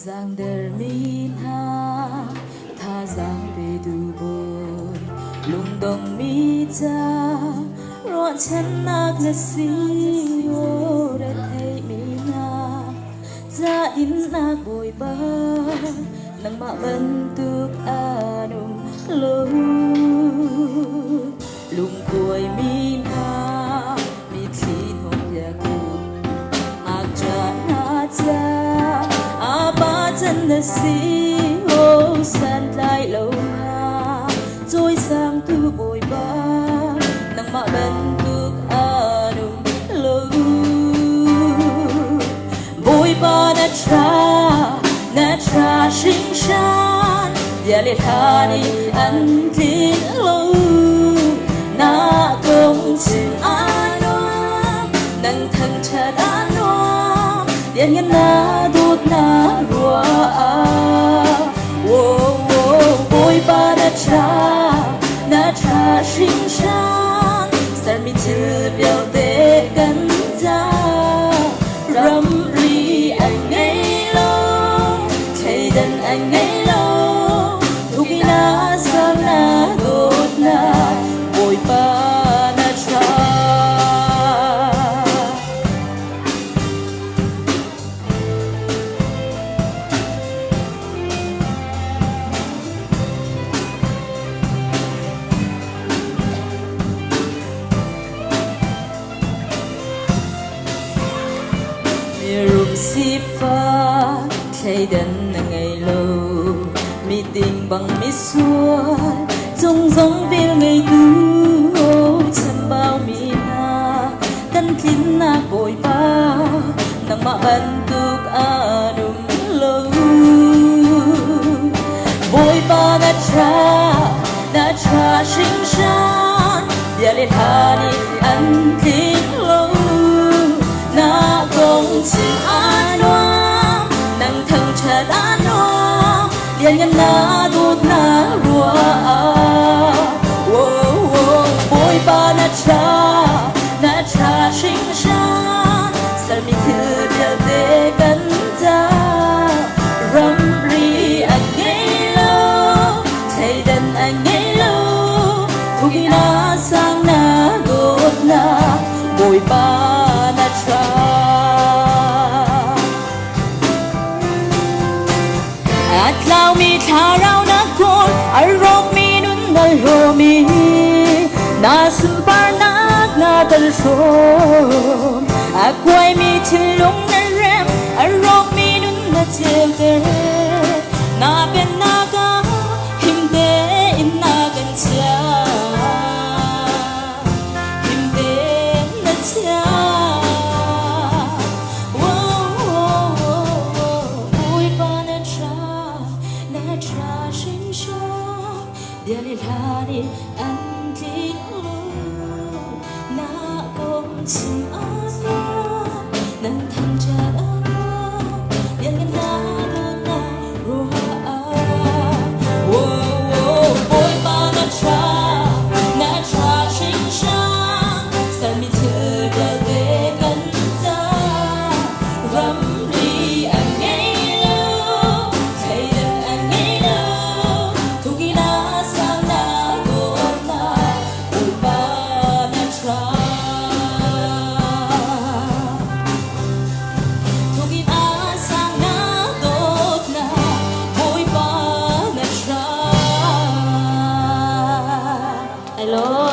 Giang der min ha tha giang về du bồi lung dong mi cha ron chân nak na si o ra thấy mi na gia in nak bồi ba nang ma ban tuk anum lo lung kuai min ha mi thin hong ya ku ak cha na cha chân là si ô san lại lâu ha trôi sang tu bồi ba nang ma ban tuk anum lâu bồi ba na tra sinh san ya le tha đi ăn thịt lâu na công chim an nang thăng cha an điện nhân na đốt na rùa bôi ba na cha sinh san san mi chữ biểu tế gần ra râm ri anh ngay lâu thầy đần anh ngay lâu lúc na sang na đốt na bôi ba na cha si pha thầy đần ngày lâu mi tình bằng mi xua trong giống viên ngày tu chân bao mi na tân kín na bồi ba nang ma ban tuk anum lâu bồi ba na cha sinh san ya le tha ni an kín lâu na công chim an nang thăng cha an điện nhân na đốt na rùa bôi ba na cha sinh san sal mi thư biểu tế gần ra râm ri anh ngay lâu thầy đần anh ngay lâu thu khi na sang na đốt na bôi ba na cha at lao mi tha rao na kon arok mi nun na lo mi na simpar na tal shom akwai mi chilong na rem arok mi nun na chelde na ben na ga him de in na gan cha him de na cha cha sinh san dia le tha đi ăn thịt lâu na công chim an nang thăng cha an dia nhân na đốt na rùa bôi ba na cha sinh san san mi thư biểu tế gần ra râm ri anh ngay lâu thầy đần anh ngay lâu thu khi na sang na đốt na bôi ba na cha thu khi na sang na đốt na bôi ba na cha hello.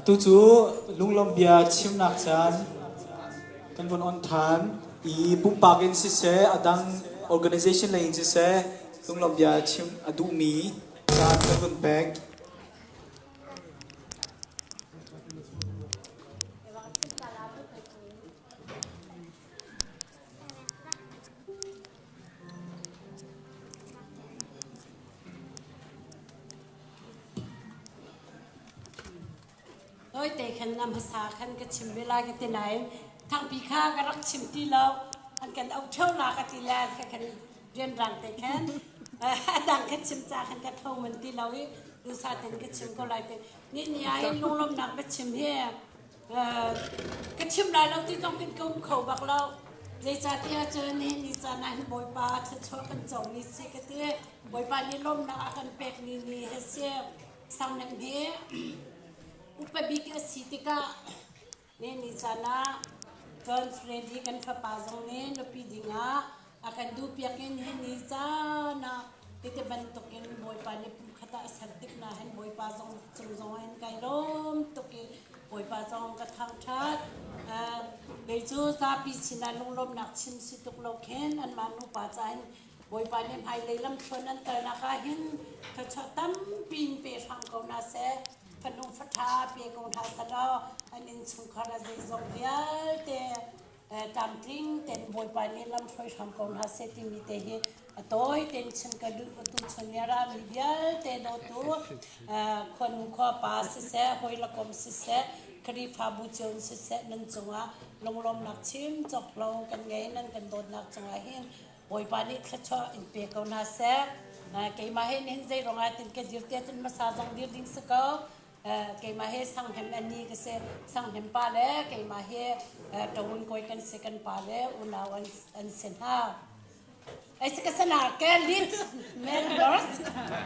Tu chú ลุงลมเบียชิมนักจันกันบนออนทานอีปุ่มปากอินสิเสอดัง organization เลยอินสิเสลุงลมเบียชิมอดูมีจานกันบนแบกโดยแต่ขันนำภาษาขันก็ชิมเวลากันที่ไหนทางปีข้าก็รักชิมที่เราอันกันเอาเท่าลากันที่แล้วขันเรียนรังแต่แค่ดังขันชิมจากขันกระทงมันที่เราดูซาเต็นก็ชิมก็ไรแต่นี่นี่ไอ้ลุงลมหนักก็ชิมเฮียก็ชิมไรเราที่ต้องเป็นกุ้งเขาบักเราในจากที่เจอนี่นี่จะนั่งบอยปลาเธอชอบกันจงนี่สิก็ที่บอยปลานี่ลมหนักกันเป็กนี่นี่เฮเซียสังนังเฮียอุปบิกสิติกาเนี่ยนิจานะจอนเฟรดี้กันฟ้าป่าจงเนี่ยนปีดิงาอาการดูเปียกันเห็นนิจานะที่จะบรรทุกกันบอยปาเนี่ยปุ่มขตาสันติกนะเห็นบอยปาจงจงเห็นไก่ล้มตุกบอยปาจงกระทำชัดเบจูซาปิสินาลุงลมหนักชิมสิตุกโลกเห็นอันมานุปาจายบอยปาเนี่ยภายเลยลำชนนั้นเตอร์นะคะเห็นเขาชอบตั้มปีนเปรทางกองนาเซขนมฟัดทาเปียกงทาสะดออันนี้สุขราใจจงเดียแต่ตามทิ้งเต็นบอยปานี่ลำช่วยทำกงทาเซติมีเตะตัวเต็นฉันกระดูกตุนชนยารามีเดียเตะดตัวคนข้อป่าสิเสหอยละกมสิเสคดีฟาบุจงสิเสนั่นจงอ่ะลงลมหนักชิมจบลงกันไงนั่นกันโดนหนักจงอ่ะเห็นบอยปานี่ขชออินเปียกงทาเซเกี่ยมาเห็นเห็นใจร้องไห้ตินเกจิรเตตินมาสาจงดีดิ้งสกอเกี่ยมาเฮสังเห็นอันนี้ก็เสสังเห็นปลาเล่เกี่ยมาเฮตะวันก้อยกันเสกันปลาเล่อุณาวันเซนฮาไอ้สกัสนาแกลิดเมนดอส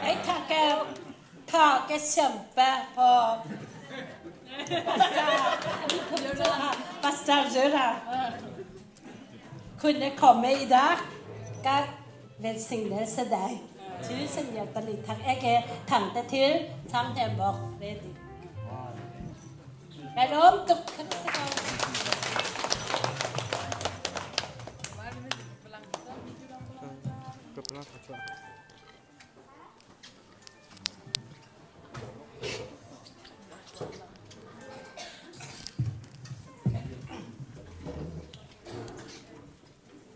ไอ้ท่าแกเชื่อมแปะพอปัสตาเจอราคุณเนี่ยขอไม่ได้ก็เป็นสิ่งนั้นแสดงชื่อสัญญาตลิทางเอกถังแต่ที่ทำแทนบอกเรดิแต่ล้มตุกขึ้นสัก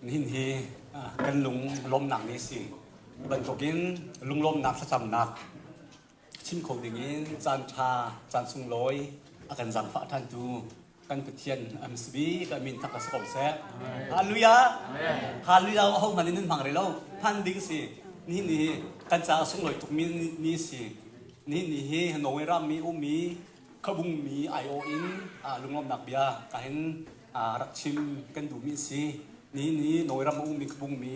นี่กันลุงลมหนักนี่สิบรรทุกินลุงลมหนักสะสมหนักชิมของอย่างนี้จานชาจานสุงลอยอาการจังฟ้าท่านดูกันเทียนอัมสบีกันมินทักษะกบแซ่ฮาลุยาฮาลุยาห้องมันนี่พังเลยแล้วท่านดิ้งสินี่กันจะสุงลอยทุกมินนี่สินี่โนเวรามีอุมีขบุงมีไอโออินลุงลมหนักเบียกันเห็นรักชิมกันดูมิสินี่โนยรำอุ้มมีขบุงมี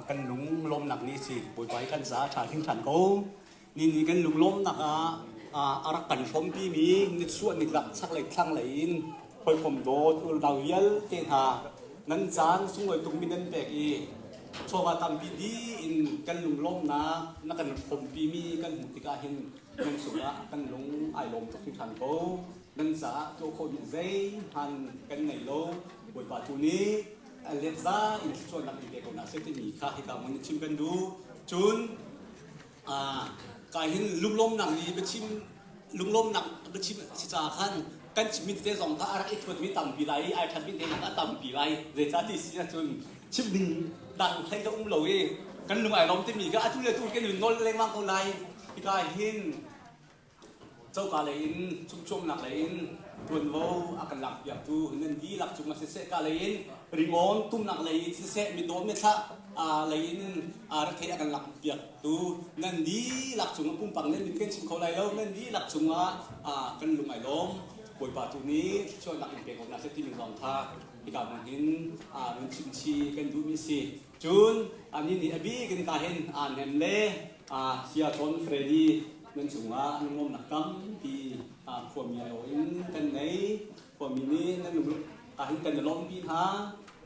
กันลุงลมหนักนี่สิปวยไปกันสาชาทิ้งฉันเขานี่กันลุงลมหนักรักกันชมพี่มีนิดส่วนนิดหลักสักเล็กครั้งไหลน์คอยผมโดดดาวเยลเตหานั้นจานสุ่งเลยตุ้งมีนั่นแปลกอีโชว์ว่าทำพี่ดีอินกันลุงลมนะนักกันผมพี่มีกันหุติกาเห็นกันสุระกันลุงไอลมจากทิ้งฉันเขานั้นสาโจโคบิเซหันกันไหนโลปวยปาตุนี้เล็บซ่าอินชวนนักเด็กคนนั้นเสร็จมีค่าให้การมันชิมกันดูจุนการเห็นลุงล้มหนังนี้ไปชิมลุงล้มหนังไปชิมสิจาขันกันชิมมีแต่สองท่าอะไรอีกคนมีต่ำปีไรไอ้ท่านมีแต่หนังต่ำปีไรเรื่องที่สิจุนชิมดึงดังให้เขาอุ้มเราเองกันลุงไอ้ล้มที่มีก็ทุเรศทุเรศกันหนึ่งโน้ตเล่นมากคนไรที่การเห็นเจ้ากาเลยอินชุ่มหนักเลยอินตัวโว้อาการหลักอยากดูเงินดีหลักจุงมาเสะกาเลยอินริงอนตุ้มหนักเลยเสะมีโดนไม่ท่าเลยอินรักเทอาการหลักอยากดูเงินดีหลักจุงมาปุ่มปังเงินมีเงินชิมเขาไรแล้วเงินดีหลักจุงมากันลุงไอ้ล้มป่วยป่าตัวนี้ช่วยหลักอินเก่งของนักเศรษฐีมีสองท่าที่การมันเห็นเงินชิมชีกันดูมีสิจุนอันนี้นี่บีกันการเห็นเห็นเล่เชียร์ชนเฟรดี้นั่นถึงว่าลุงงมหนักกัมที่พวกมีอะไรอินกันไหนพวกมีนี้นั่นลุงเห็นกันจะล้มพี่ฮะ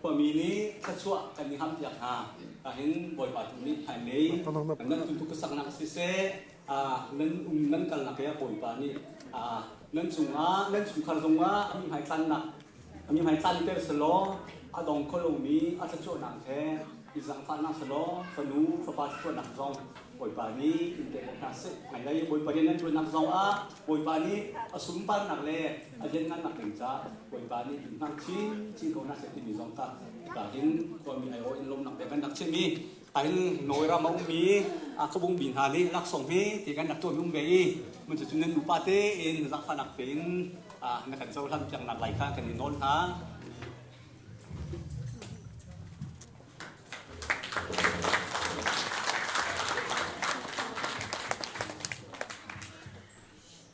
พวกมีนี้ถ้าชั่วกันนี่ห้ามอยากหาเห็นบ่อยๆตรงนี้หายเลยนั่นทุกๆสักนักสิเซ่นั่นกันหลักแค่บ่อยๆนี่ นั่นสูงนั่นสูงขนาดตรงมีหายตันนะมีหายตันเตอร์สโลอดองโคลมีอาจจะช่วยหนังแท้อีสังฟันนักสโลฟนูฟปาช่วยหนักซองบอยปานี้อินเตอร์นักสิหายได้บอยปานี้นั่นช่วยหนักซองบอยปานี้สุมปันหนักเลยอาจจะนั่นหนักถึงจ้าบอยปานี้หนักชิ้นเขาหนักเสร็จที่มีซองตาแต่เห็นคนมีไอโออินลมหนักแต่กันหนักเช่นนี้ไอ้หน่วยเรามาอุ้มมีขบุงบินหานี้รักส่งให้ที่กันหนักตัวอุ้มไปมันจะจุนเงินอุปาเตอินรักฟันหนักเป็นนักการเจ้าท่านจังหนักไหลข้างกันนินนท์ฮะ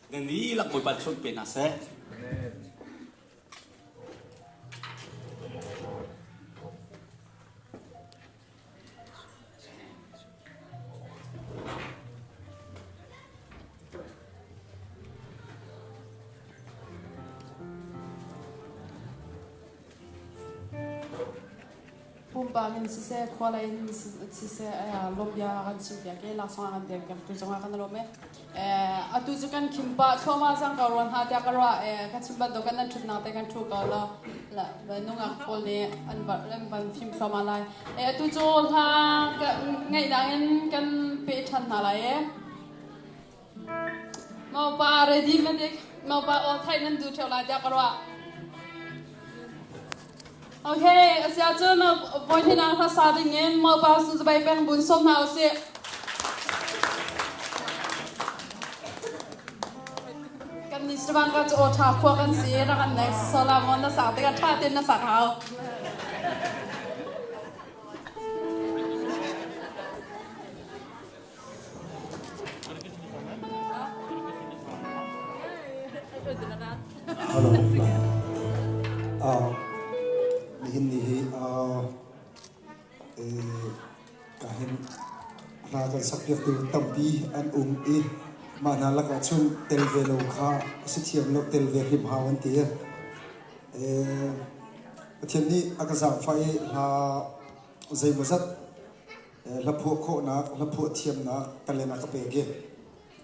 เดี๋ยวนี้หลักบทบาทชนเป็นอาเซ่ปุ่มปากินสิเซ่ควาเลนสิเซ่ลมยากันสิยาเกลักษณะกันเดียกันตุจังหวะกันลมอตุจุกันคิมปะชมาสังการวันหาเดียกันว่ากันชิมบัดดกันนั่นชุดนาเตกันทุกละละนุ่งอักโคเนอันบัดเล่มบันฟิมชมาไลอตุจูฮาไงดังกันเปิดทันอะไรมาปาเรดีมันเด็กมาปาออไทยนั่นดูเท่าไรเดียกันว่าโอเคเสียจนบอยที่นั่งภาษาดิ่งเงินมาบ้านสุดไปเป็นบุญสมหาเสียกันนิสบังก็จะโอชาพวกกันเสียแล้วกัน next สลามอนน่ะสาวแต่กันท่าเต้นน่ะสักเขาฮัลโหลini kahin rakan sakya tu tampi an mana laka chun telvelo kha sithiam lo telve him hawan ti athiam ni akaza fai la zai mazat la pho kho na la pho thiam na kalena ka pege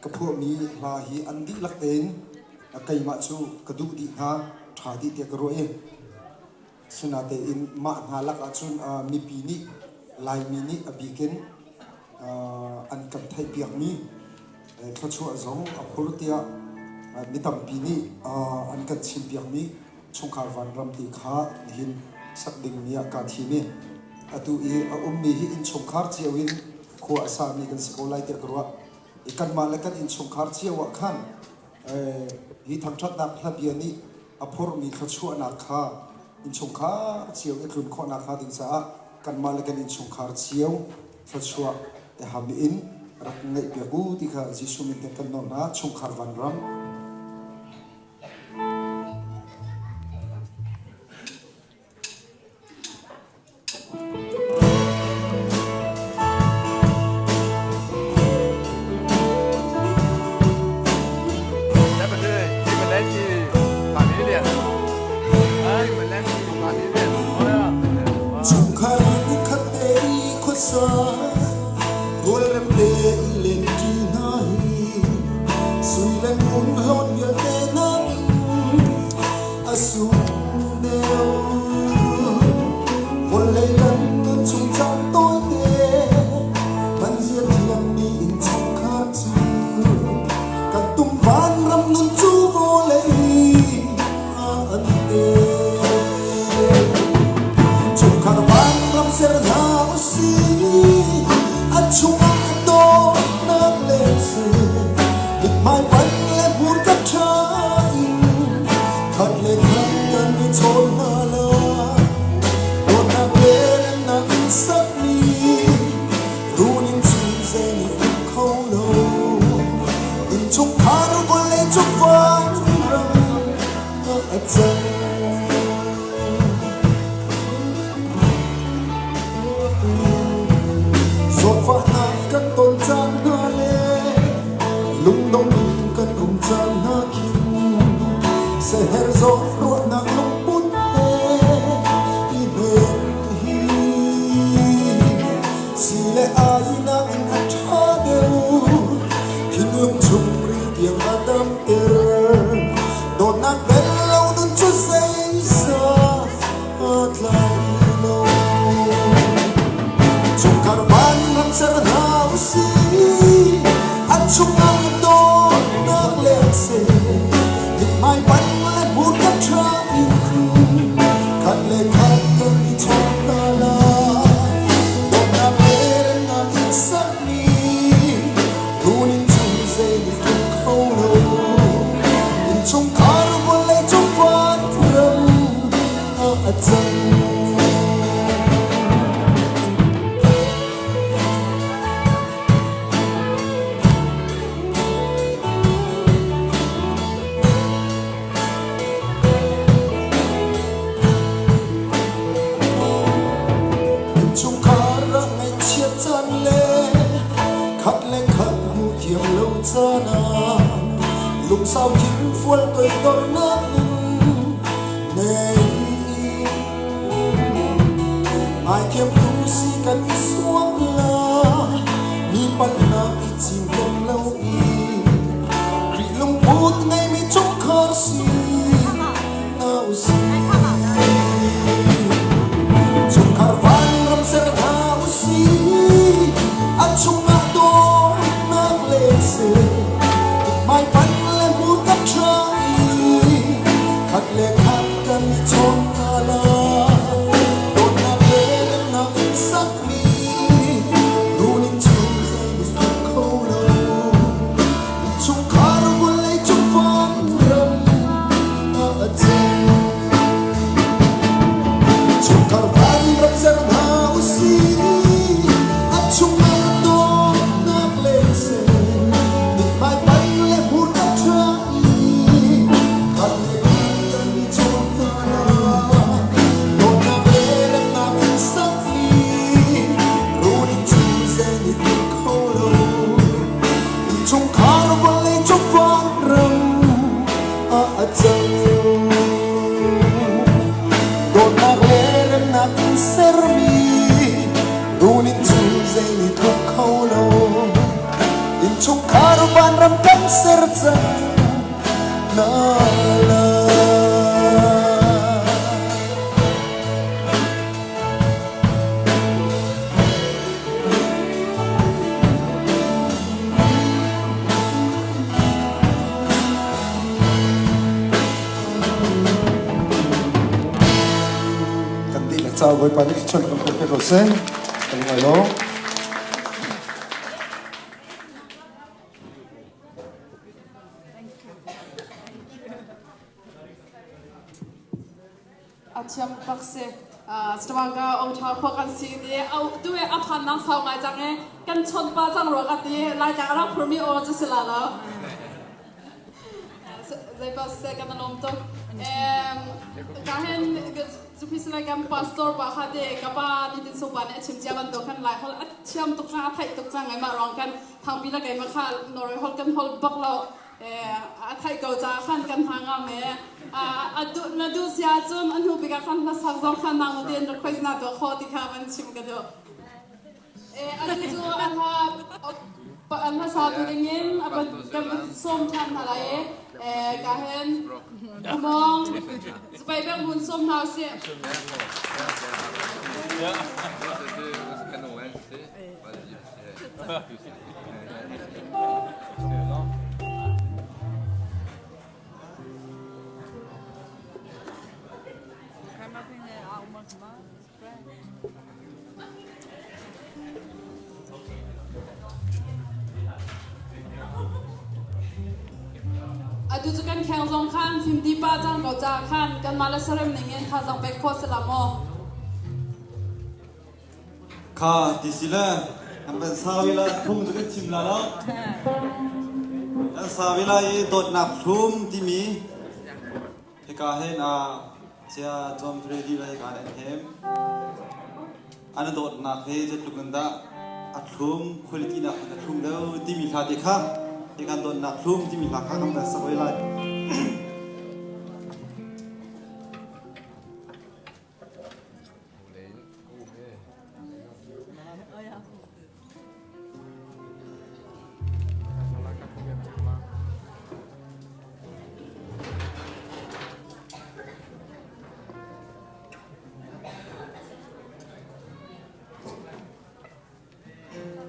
ka pho mi la hi andi lakten kai ma chu kadu di ha thadi te ka roe sunate in ma halak achun mi pini lai mini abiken an kam thai piak mi thachu azong apurtia mitam pini an kan chin piak mi chungkhar van ram ti kha hin sakding mi ka thimi atu e ummi hi in chungkhar chiawin kho asami kan sikolai te karwa ikan malakan in chungkhar chiawa khan hi thamthat nak thlabiani apur mi thachu na kha in chungkhar chiaw e tlun kho na kha ding sa kan malakan in chungkhar chiaw thachua e hami in rak ngai piagu ti kha jisu min te kan no na chungkhar van ram Hãy subscribe cho kênh Ghiền Mì Gõ để không bỏ lỡ serna usi achungang do nak lekse mai ban le buka trai kan le kan ni chona la dona mere na sami runin chuse ni kholo in chung kar bole chung fan ram a chang chung khara ngày chia chân lê khát lên khát mu thiềm lâu chana lùng sao chính phuân tôi đôi nước này ai kiếm tu si cần xuống la mi bắt na ít chim kiếm lâu kri lùng bút ngày mi chung khar si nào si chung khar van ram ser tha usi achung do nak lekse mai pan le mu ka trai khat le khat kan chon ala don na le na sak mi runin chung sai kholo chung khar bol le chung fan ram a chen chung khar van ram ser na usi achung do nak lekse mai pan le mu ka trai khat le kan chon ala don na le na sak mi runin chung sai kholo chung khar bol le chung fan ram a chang don na le na ser mi runin chung sai kholo in chung khar ban ram kan ser chang na la kan di la chao voi pan chon kan pe ko se kan ngai lo Acham pakse stranga ong tha kho kan si de au tuwe aphan nang sau ngai chang e kan chon pa chang ro ka ti lai ka ra phurmi o chu sila la zai pas se kan nom to kahen zupis lai kan pastor ba kha de ka pa ni tin so ba ne chim ja ban to kan lai hol acham tok cha thai tok chang ngai ma rong kan thang pi la kai ma kha noroi hol kan hol bak lo thai ko cha khan kan hanga me adu na du sia chon an hu bi ka khan na sang zong khan nang den ro khoi na to kho ti kha ban chim ka do adu chu an ha an ha sa tu ngin aban kan som than hala ka hen mong spai bang mun som na se adu chu kan khang zong khan phim di pa jang ko cha khan kan mala sarem ningen tha jang pe kho salamo ข้าติสิละอันเป็นสาวิลาทุ่มจะกันชิมละเนาะอันสาวิลาอีโดดนับทุ่มที่มีให้กาเห็นเจ้าจอมเฟรดีให้กาเห็นเห็มอันโดดนับให้จะตุกันดาอัดทุ่มคุณลินับอัดทุ่มแล้วที่มีขาดอีกค่ะในการโดดนับทุ่มที่มีหลักข้าคำแบบสาวิลา Thank you.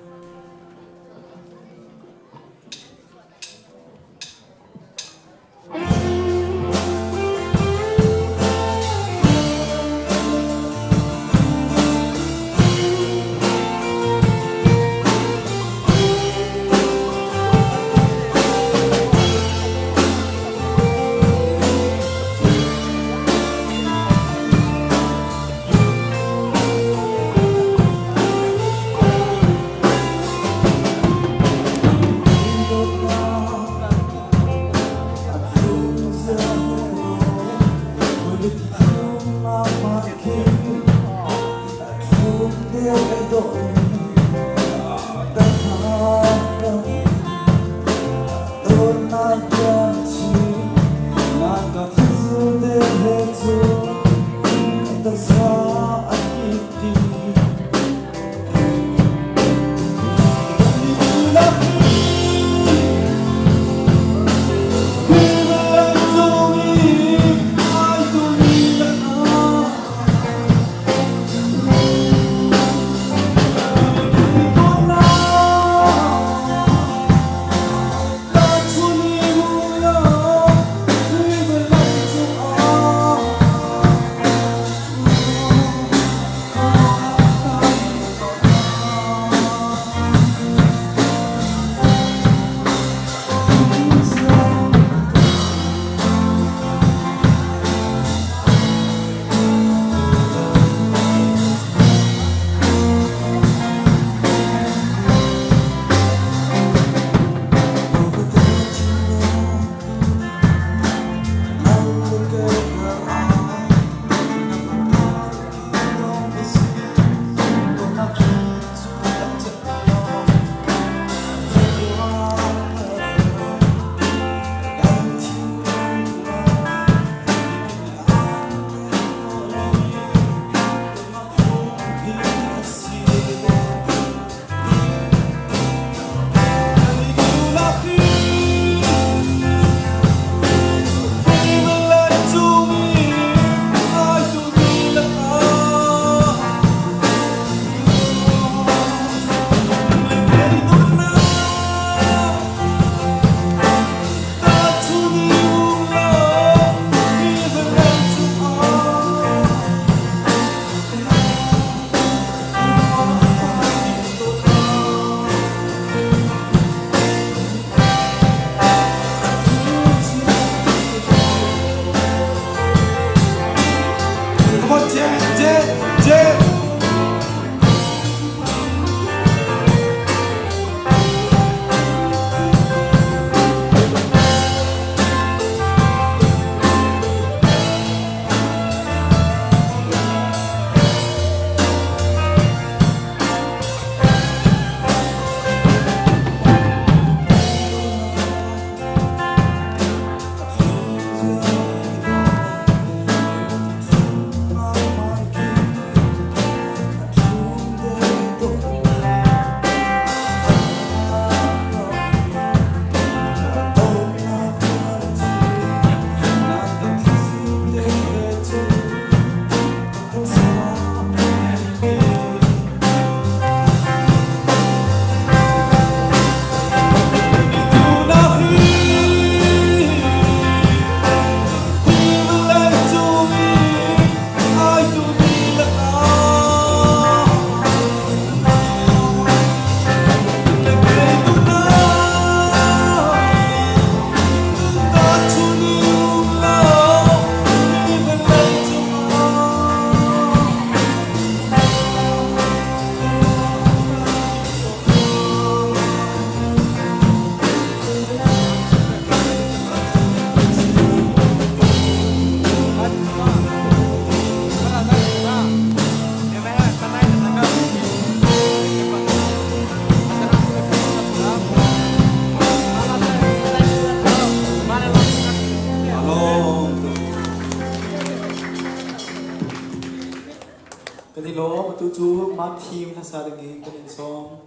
Kadi lo matuju ma team na sa ringi kanin song.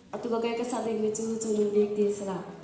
Atuga kaya kasabing ni chu nung dik di sila.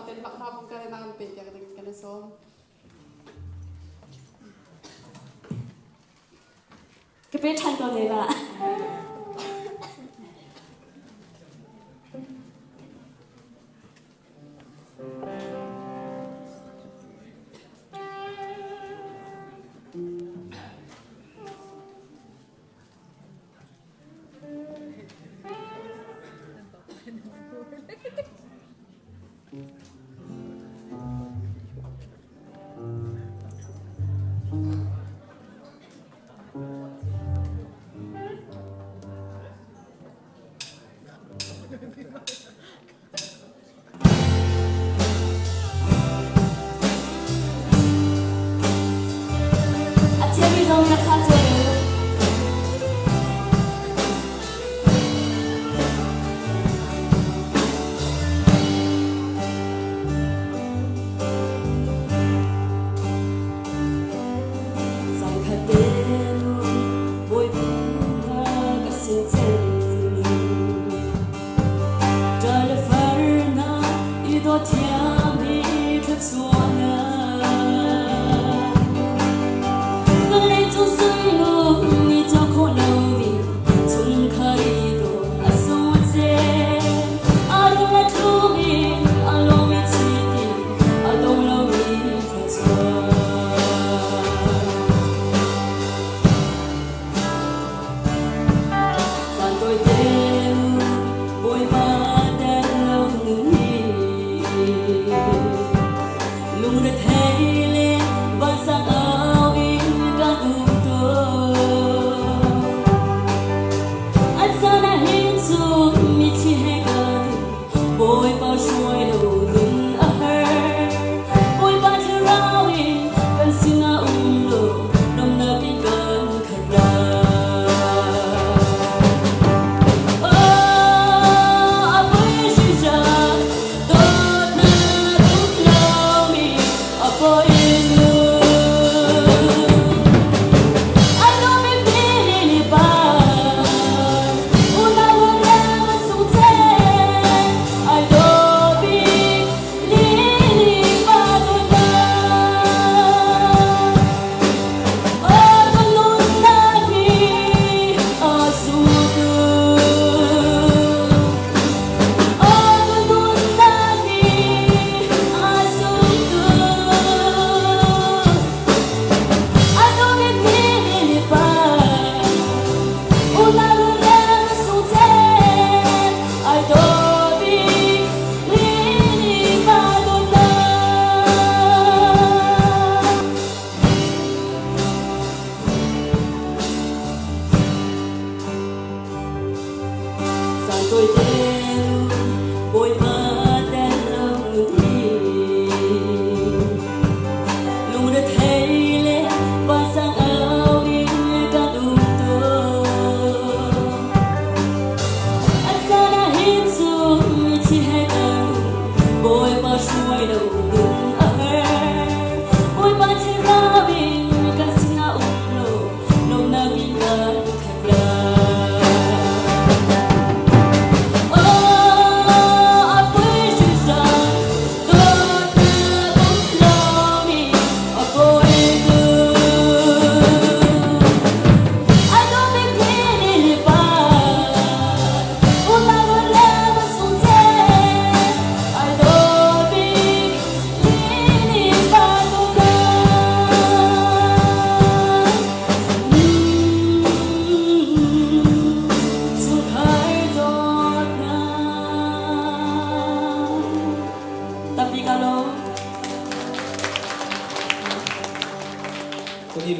lang tin lak na pong ka rin ang peke ka na som. Kapit han ko nila.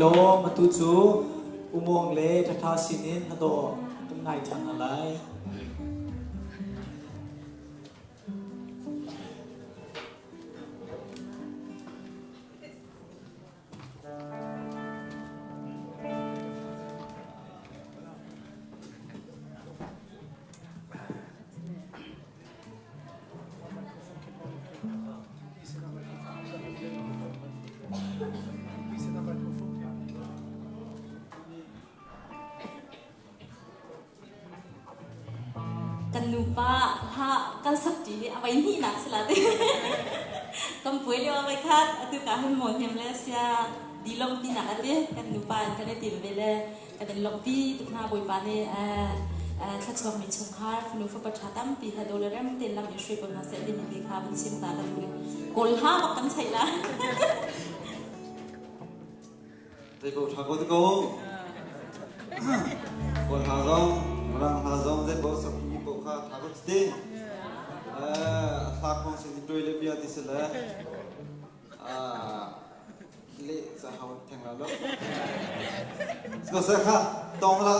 lo mà tu chú umong le thà sinin hado tum ngai thang alai นูป้าถ้ากันสักทีเอาไว้นี่นักสลัดกำปุยเรียกว่าไปคัดตุกาให้หมดเฮมเลเซียดีลมตีนักเด้กันนูป้ากันได้ตีไปเลยกันเป็นลมตีตุกนาบุยปานี่ถ้าชอบมีชงคาร์ฟนูฟประชาตั้มปีถ้าโดนเริ่มเต้นลำอยู่ช่วยบนมาเสร็จดินดีค่ะมันชิมตากันเลยกลห้าบอกกันใช่ละ แต่ก็ทางก็ก็คนหาจงรังหาจงเด็กก็สักมีพวกข้าทางก็ตีทักของสิ่งที่ตัวเล็บยาที่สุดเลยเละจะหาแทงเราแล้วก็เสียค่ะตรงละ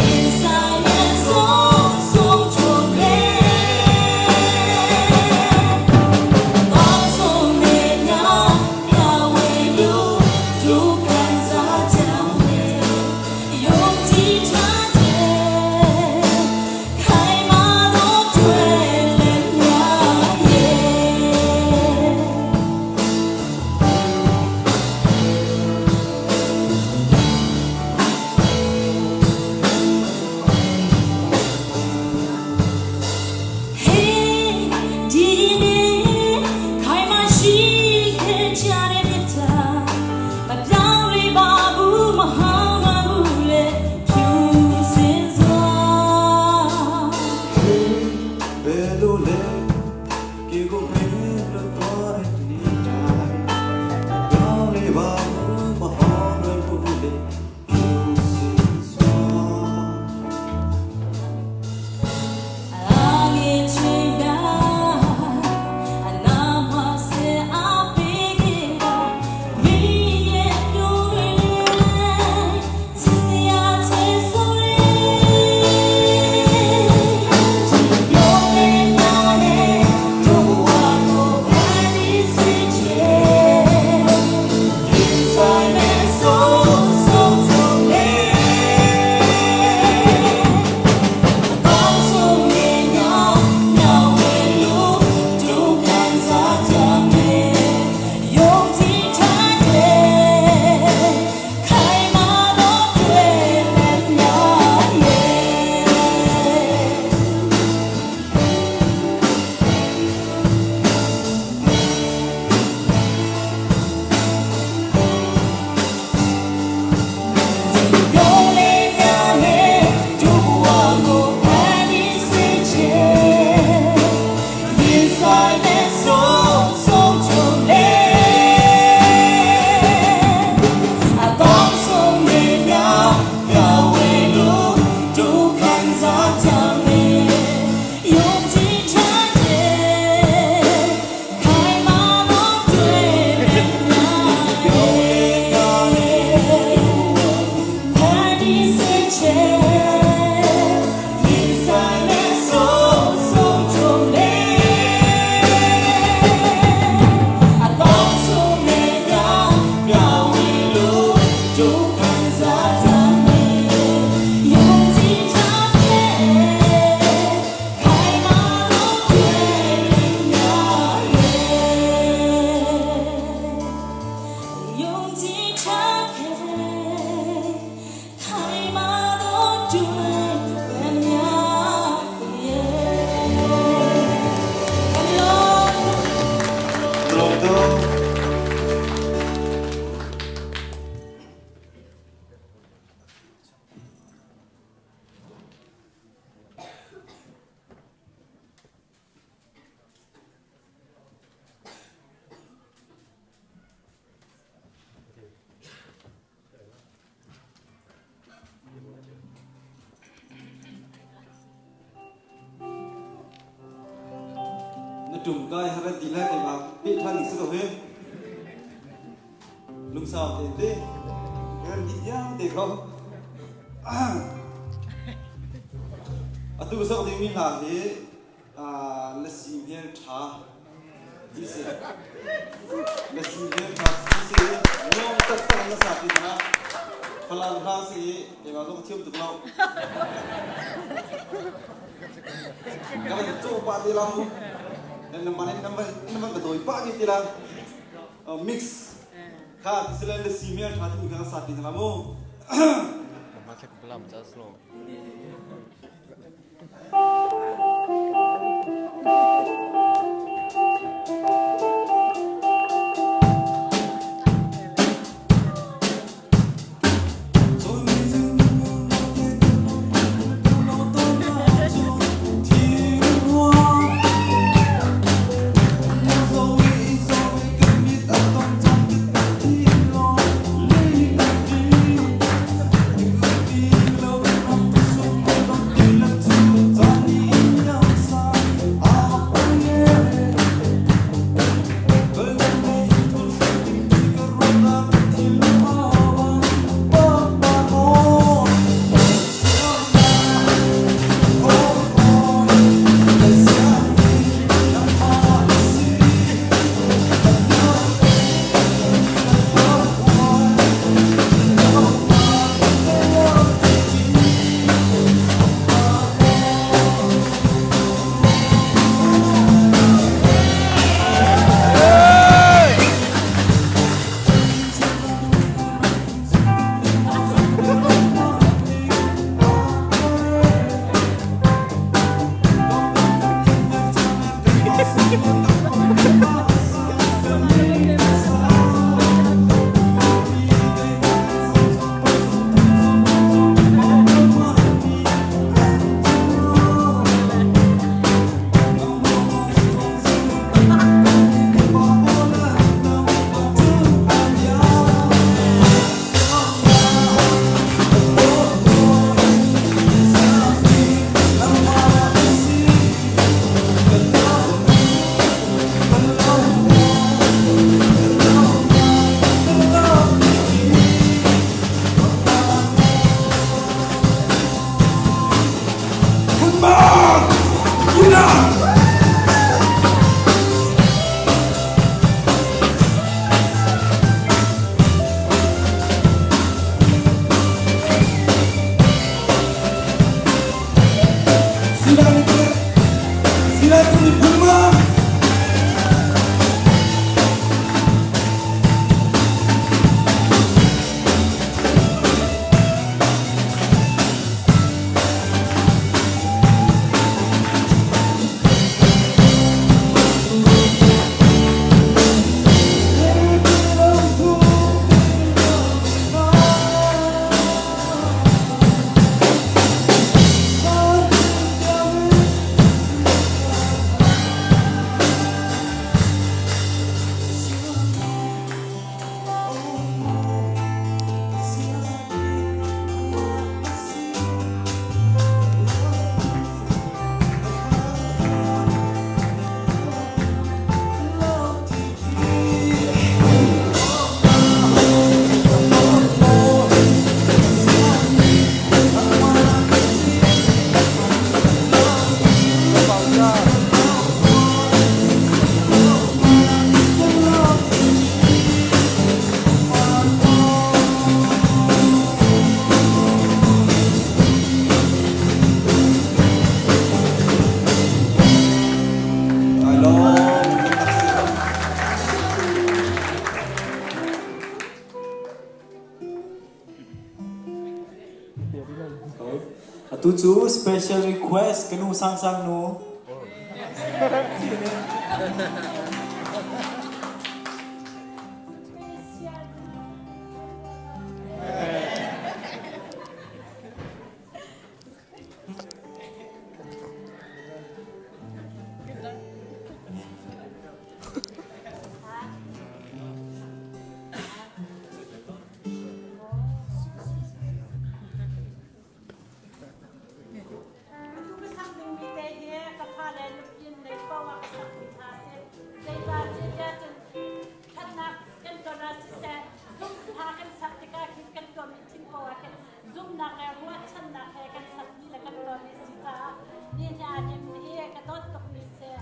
Yes, จุ่มได้ฮาร์ดดีแล้วแต่ว่าพี่ท่านสุดเฮ้ลุงสาวเต้เงินดีอย่างเด็กเขาตุกสักทีมีหลายเลสิเฮียนท่าที่เสเลสิเฮียนท่าที่เสน้องตัดฟังภาษาที่นะพลังพลังสิเดี๋ยวเราต้องเชื่อมถึงเราkalau itu pak di lampu dan nama betul pak gitu lah mix kah selain simil hati bukan saat di lampu masih kebelam just slow Tuju special request kenu sang nu. นักแล้วว่าฉันนักแค่กันสักทีแล้วกันตอนนี้สิจ้านี่จะอาจจะมีกระโดดตกนี้เสีย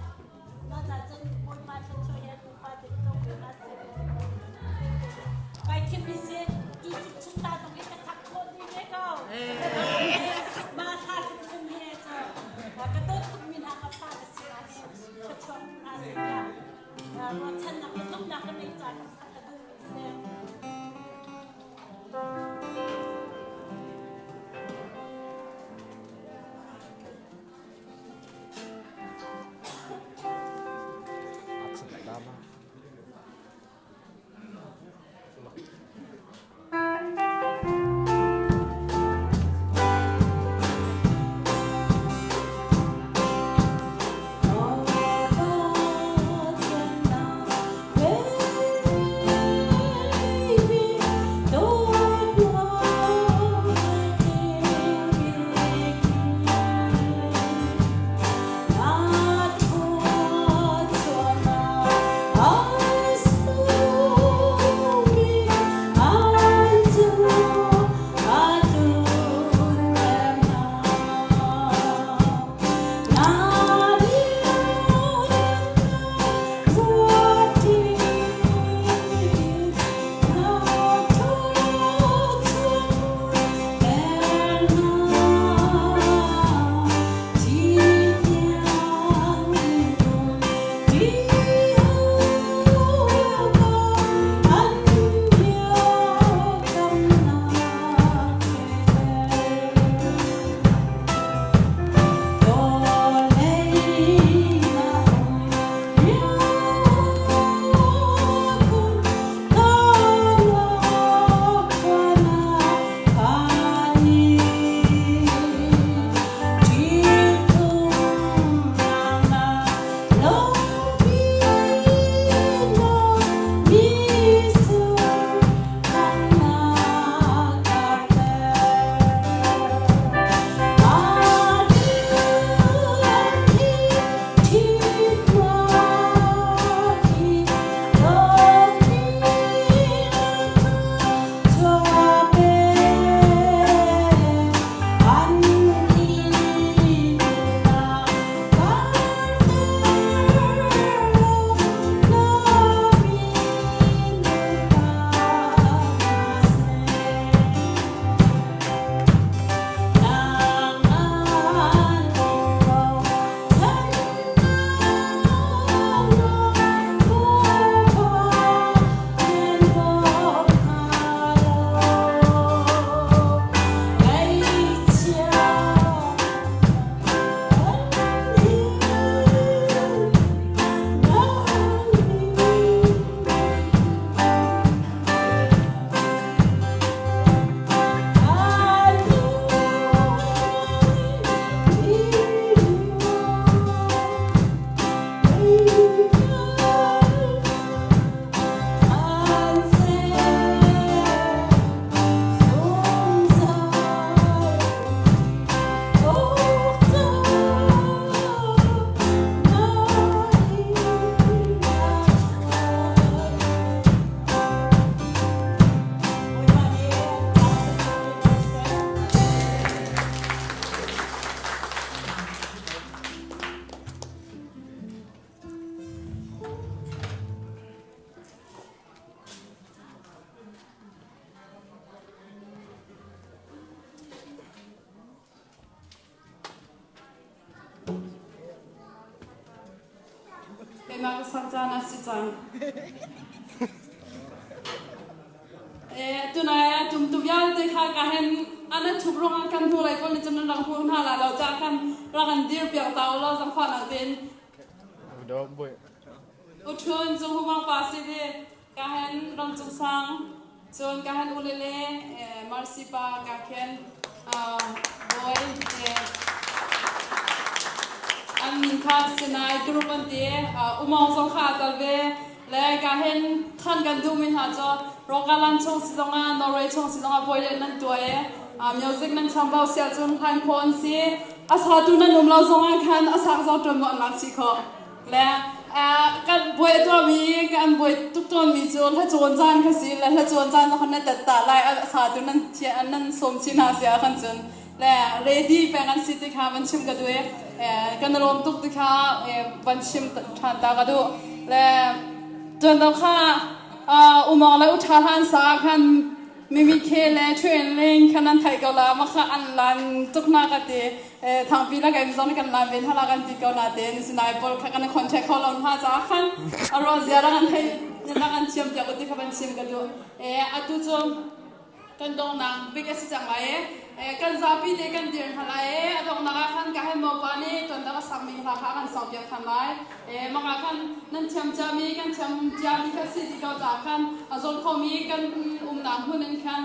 น่าจะจนบุญมาฉันช่วยให้ดูความเป็นตรงนั้นเสียไปที่มีเสียดูชุดตาตรงนี้จะสักคนดีไหมก็มาค่ะฉันมีเจ้ากระโดดตกมีทางกระซ่าเสียเนี่ยฉันชอบน่าเสียว่าฉันนักเป็นต้องนักกันในใจสักกระดูกเสียMak sarjana sijang. Tunai tumtubyal te kha kahen ana thubrong kan thu lai kon cham rang hu na la lo cha kan rangan dir piak taw lo jang fa na den. Đó bụi. Uthun jong hu mang pa si de kahen rang chung sang chon kahen ulele marsipa ka khen boy an min kha sinai grupan te umong song kha talve le kahen than kan du min ha cho rokalan chong silonga norway chong silonga boile nan toye music nan chambao sia chun khan khon si asa tu nan umlo zonga khan asa zo tom mo lang si kho le กันบวยตัวมีกันบวยทุกตัวมีโจนถ้าโจนจานก็สิแล้วถ้าโจนจานแล้วคนนั้นแต่ตาลายสาธุนั้นเทียนนั้นสมชินาเสียกันจนและเรดี้ไปกันสิที่ข้าบัญชิมกันด้วยกันรวมทุกที่ข้าบัญชิมทานตากันด้วยและจนเราข้าอุโมงค์และอุทาหานสาขันไม่มีเคและเทรนลิงขนาดไทยเกาลามาข้าอันลันทุกนากันตีทางปีละกันซ้อนกันลานเป็นฮาลากันตีเกาลาเดนสินายพอข้ากันคอนแทคเขาลงหาจ้าขันอารมณ์เสียละกันให้ยันละกันเชื่อมจากที่ข้าบัญชิมกันด้วยอัตุจงกันดองนางบิ๊กเอสจังไรกันซาปีเด็กกันเดียนทลายดองนางขันกันให้หมอปานี่กันดักสามีราคากันสอบยักทลายมังขันนั่นเชื่อมจามีกันเชื่อมจามีกันสิที่เขาจากขันส่วนเขามีกันนางหุ่นนั่นขัน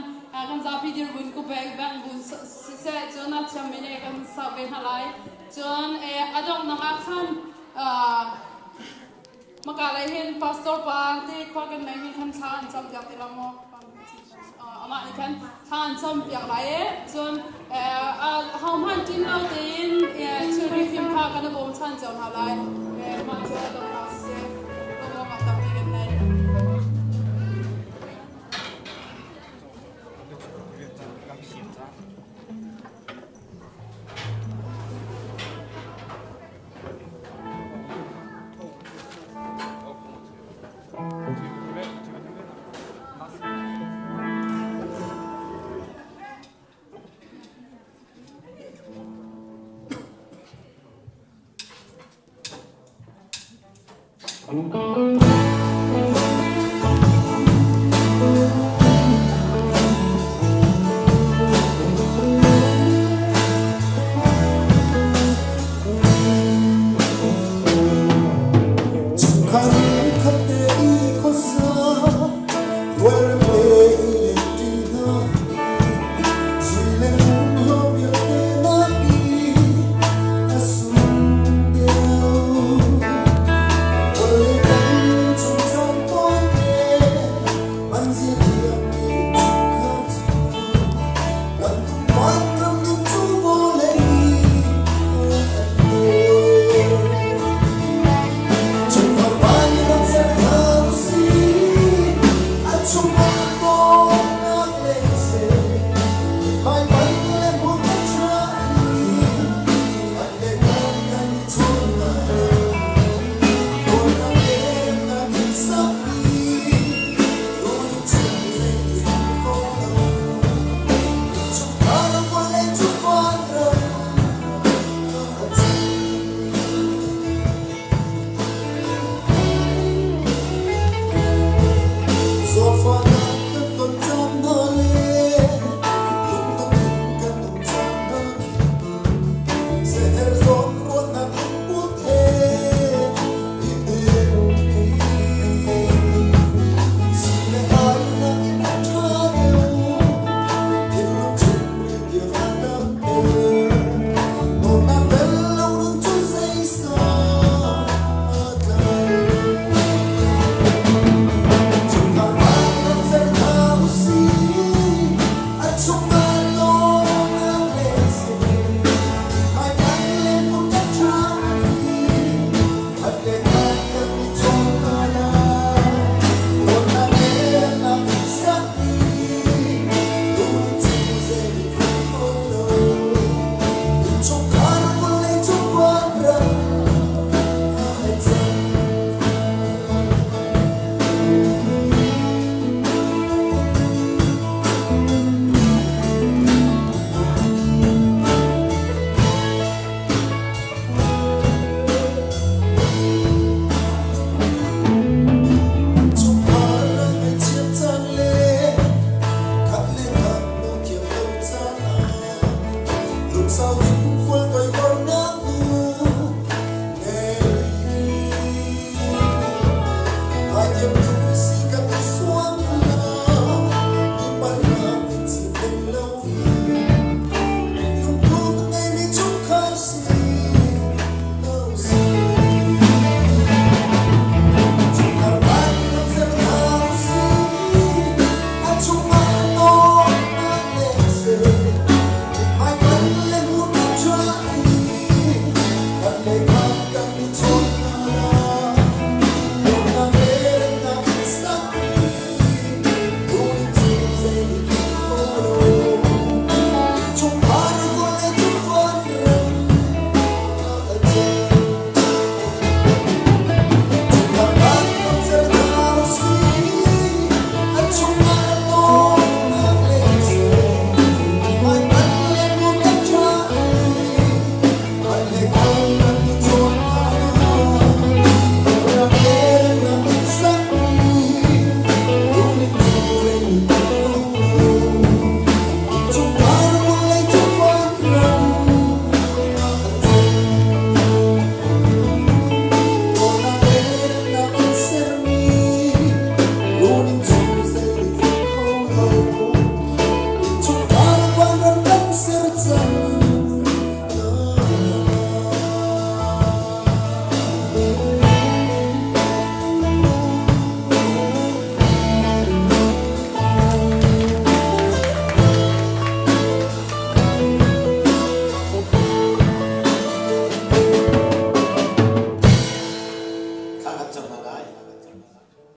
กันซาปีเดียนบุญกูแบกบุญเสียจนนั่นเชื่อมมีเด็กกันสอบเป็นทลายจนดองนางขันมังอะไรเห็นพาสตอร์ปาที่ขวากันไม่มีขันช้างจำยักที่ละโมอามาอีกคันทานซ้ำอย่างไรจนเขาพันกินเอาตีนชื่อริฟิมพากันบ่มชันเจ้าหน้าไรมาเจอตรงนั้นเสียตรงนั้นมาตัดกันเลย Thank you.